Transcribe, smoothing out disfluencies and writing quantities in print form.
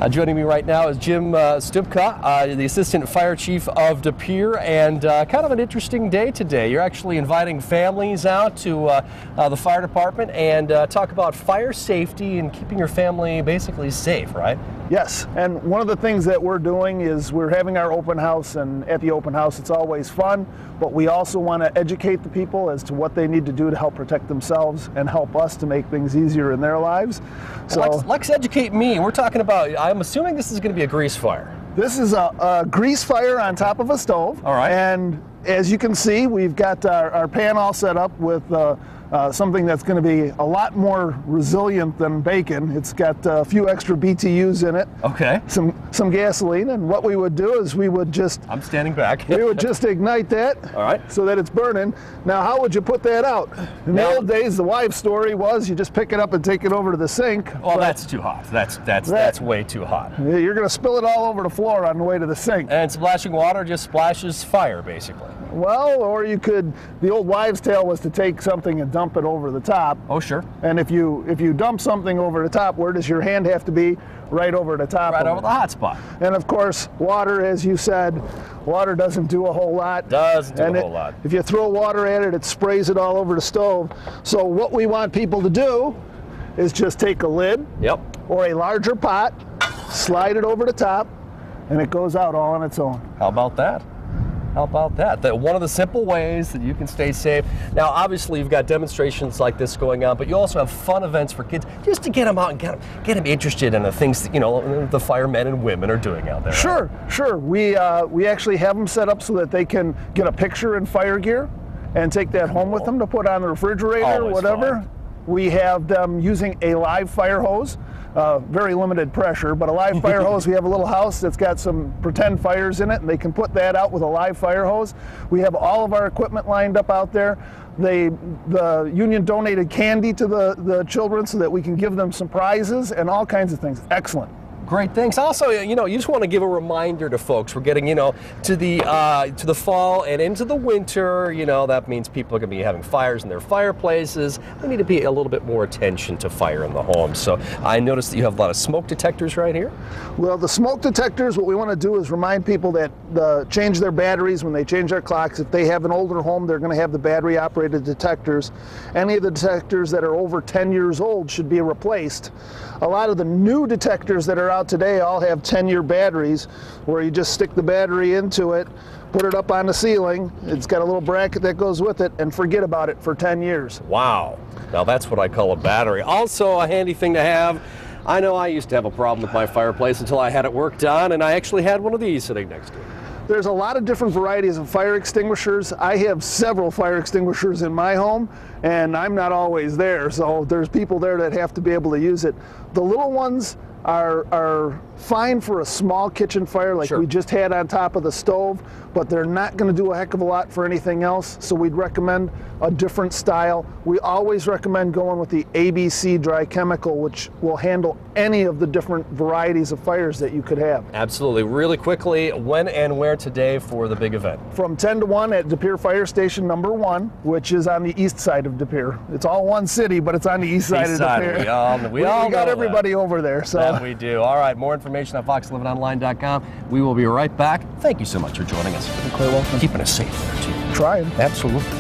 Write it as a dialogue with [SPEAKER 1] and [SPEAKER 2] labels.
[SPEAKER 1] Joining me right now is Jim Stupka, the Assistant Fire Chief of De Pere, and kind of an interesting day today. You're actually inviting families out to the fire department and talk about fire safety and keeping your family basically safe, right?
[SPEAKER 2] Yes, and one of the things that we're doing is we're having our open house, and at the open house it's always fun, but we also want to educate the people as to what they need to do to help protect themselves and help us to make things easier in their lives. So
[SPEAKER 1] Let's educate me. We're talking about, I'm assuming this is going to be a grease fire.
[SPEAKER 2] This is a grease fire on top of a stove.
[SPEAKER 1] All right.
[SPEAKER 2] And as you can see, we've got our pan all set up with something that's going to be a lot more resilient than bacon. It's got a few extra BTUs in it.
[SPEAKER 1] Okay.
[SPEAKER 2] Some gasoline, and what we would do is we would just...
[SPEAKER 1] I'm standing back.
[SPEAKER 2] we would just ignite that.
[SPEAKER 1] All right.
[SPEAKER 2] So that it's burning. Now, how would you put that out? In the old days, the wives' story was you just pick it up and take it over to the sink.
[SPEAKER 1] Well, that's too hot. That's way too hot.
[SPEAKER 2] You're going to spill it all over the floor on the way to the sink.
[SPEAKER 1] And splashing water just splashes fire, basically.
[SPEAKER 2] Well, or you could, the old wives' tale was to take something and dump it over the top.
[SPEAKER 1] Oh, sure.
[SPEAKER 2] And if you dump something over the top, where does your hand have to be? Right over the top.
[SPEAKER 1] Right over the hot spot.
[SPEAKER 2] And of course, water, as you said, water doesn't do a whole lot.
[SPEAKER 1] Doesn't do a whole lot.
[SPEAKER 2] If you throw water at it, it sprays it all over the stove. So what we want people to do is just take a lid.
[SPEAKER 1] Yep.
[SPEAKER 2] Or a larger pot, slide it over the top, and it goes out all on its own.
[SPEAKER 1] How about that? How about that? One of the simple ways that you can stay safe. Now, obviously, you've got demonstrations like this going on, but you also have fun events for kids, just to get them out and get them interested in the things that, the firemen and women are doing out there.
[SPEAKER 2] Sure, right? Sure. We actually have them set up so that they can get a picture in fire gear and take that home with them to put on the refrigerator or whatever.
[SPEAKER 1] Fun.
[SPEAKER 2] We have them using a live fire hose. Very limited pressure, but a live fire hose. We have a little house that's got some pretend fires in it, and they can put that out with a live fire hose. We have all of our equipment lined up out there. The union donated candy to the children so that we can give them some prizes and all kinds of things. Excellent.
[SPEAKER 1] Great, thanks. Also, you just want to give a reminder to folks. We're getting, to the fall and into the winter. That means people are going to be having fires in their fireplaces. They need to pay a little bit more attention to fire in the home. So I noticed that you have a lot of smoke detectors right here.
[SPEAKER 2] Well, the smoke detectors, what we want to do is remind people that change their batteries when they change their clocks. If they have an older home, they're going to have the battery-operated detectors. Any of the detectors that are over 10 years old should be replaced. A lot of the new detectors that are out today all have 10-year batteries where you just stick the battery into it, put it up on the ceiling, it's got a little bracket that goes with it, and forget about it for 10 years.
[SPEAKER 1] Wow. Now that's what I call a battery. Also a handy thing to have. I know I used to have a problem with my fireplace until I had it worked on, and I actually had one of these sitting next to it.
[SPEAKER 2] There's a lot of different varieties of fire extinguishers. I have several fire extinguishers in my home, and I'm not always there, so there's people there that have to be able to use it. The little ones are fine for a small kitchen fire like we just had on top of the stove, but they're not going to do a heck of a lot for anything else, so we'd recommend a different style. We always recommend going with the ABC dry chemical, which will handle any of the different varieties of fires that you could have.
[SPEAKER 1] Absolutely. Really quickly, when and where today for the big event?
[SPEAKER 2] From 10 to 1 at De Pere Fire Station number 1, which is on the east side of De Pere. It's all one city, but it's on the east side of De Pere.
[SPEAKER 1] We all
[SPEAKER 2] got everybody over there. So
[SPEAKER 1] that we do. All right, more information at fox11online.com. We will be right back. Thank you so much for joining us.
[SPEAKER 2] You're quite welcome.
[SPEAKER 1] Keeping us safe there, too.
[SPEAKER 2] Trying.
[SPEAKER 1] Absolutely.